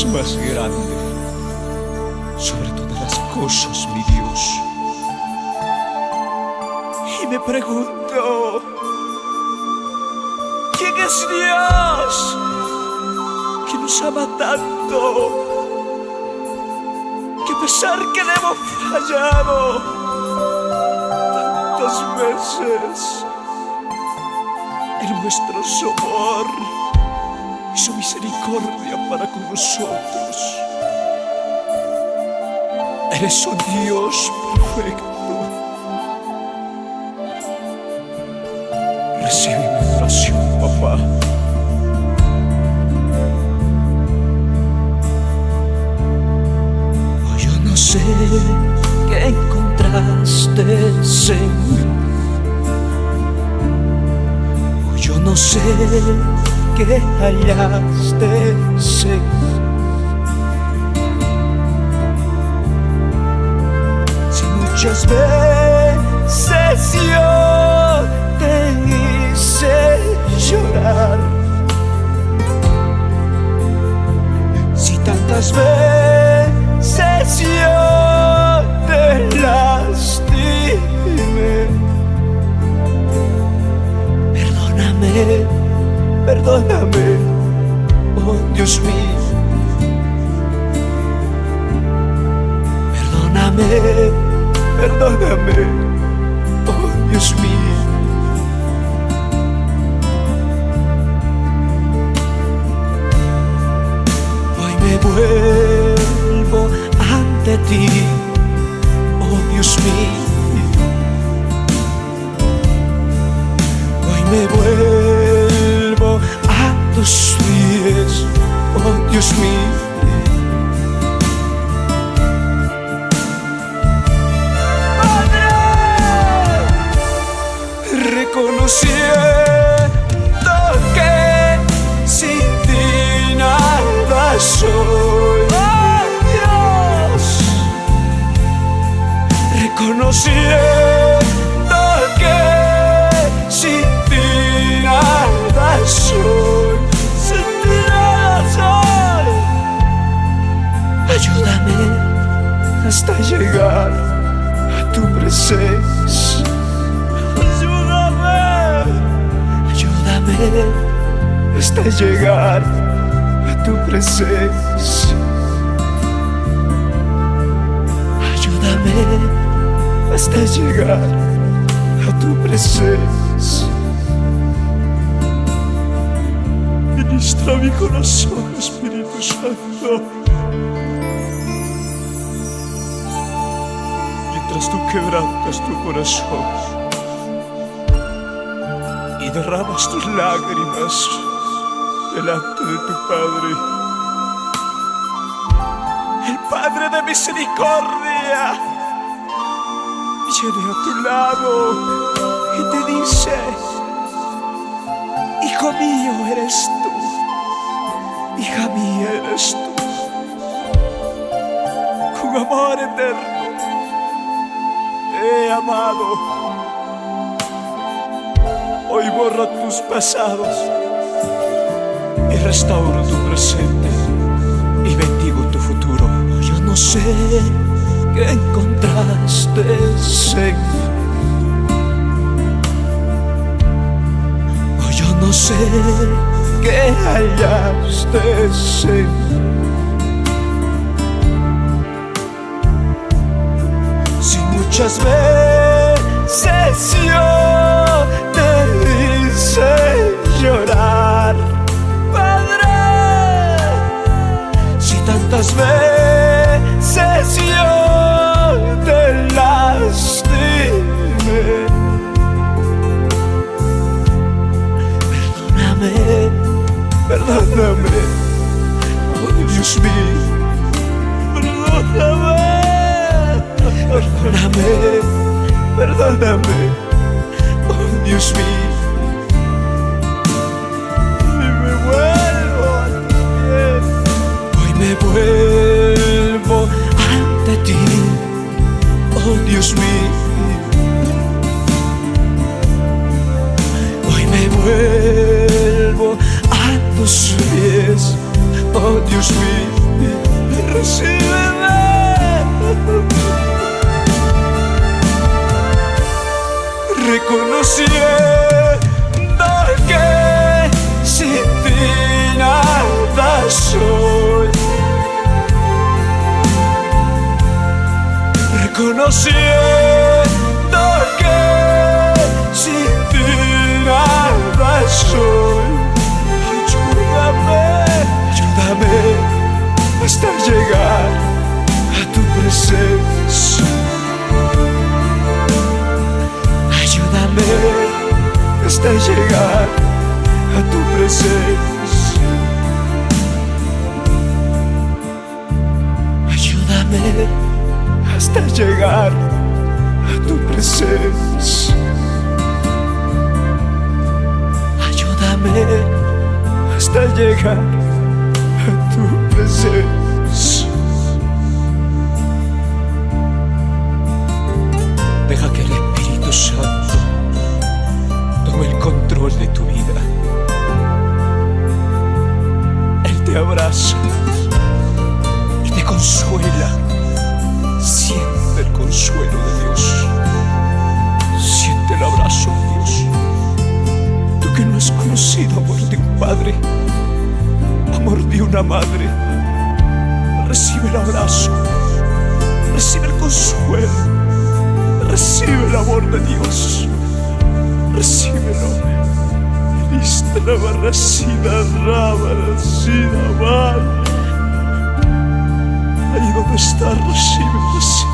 eres más grande sobre todas las cosas, mi Dios. Y me pregunto, ¿quién es Dios que nos ama tanto? Que a pesar que le hemos fallado tantas veces, en muestra su amor y su misericordia para con nosotros. Eres un Dios perfecto. Recibe mi oración, papá. Oh, yo no sé qué encontraste en mí. Oh, yo no sé qué hallaste en mí. Muchas veces yo te hice llorar, si tantas veces yo te lastimé, perdóname, perdóname, oh Dios mío, perdóname, perdóname, oh Dios mío. Hoy me vuelvo ante ti, oh Dios mío. Hoy me vuelvo a tus pies, oh Dios mío. Reconociendo que sin ti nada soy, oh Dios. Reconociendo que sin ti nada soy, sin ti nada soy. Ayúdame hasta llegar a tu presencia. Hasta llegar a tu presencia. Ayúdame hasta llegar a tu presencia. Ministra mi corazón, Espíritu Santo, mientras tú quebrantas tu corazón y derramas tus lágrimas delante de tu Padre, el Padre de misericordia, viene a tu lado y te dice: hijo mío eres tú, hija mía eres tú, con amor eterno te he amado. Hoy borra tus pasados y restauro tu presente y bendigo tu futuro. Yo no sé qué encontraste en mí. Yo no sé qué hallaste en mí. Si muchas veces yo te hice llorar, Padre, si tantas veces yo te lastimé, perdóname, perdóname, oh Dios mío, perdóname, perdóname, perdóname, oh Dios mío. Me vuelvo ante ti, oh Dios mío. Hoy me vuelvo a tus pies, oh Dios mío. reconociendo que sin ti nada soy, reconociendo que sin ti nada soy. Ayúdame, ayúdame hasta llegar a tu presencia. Ayúdame hasta llegar a tu presencia. Ayúdame hasta llegar a tu presencia. Ayúdame hasta llegar a tu presencia. Deja que el Espíritu Santo tome el control de tu vida. Él te abraza y te consuela. Siente el consuelo de Dios. Siente el abrazo de Dios. Tú que no has conocido amor de un padre, amor de una madre, recibe el abrazo, recibe el consuelo, recibe el amor de Dios. Recíbelo. Lista la barracida, rabaracida, vaya. Ahí donde está, recibe.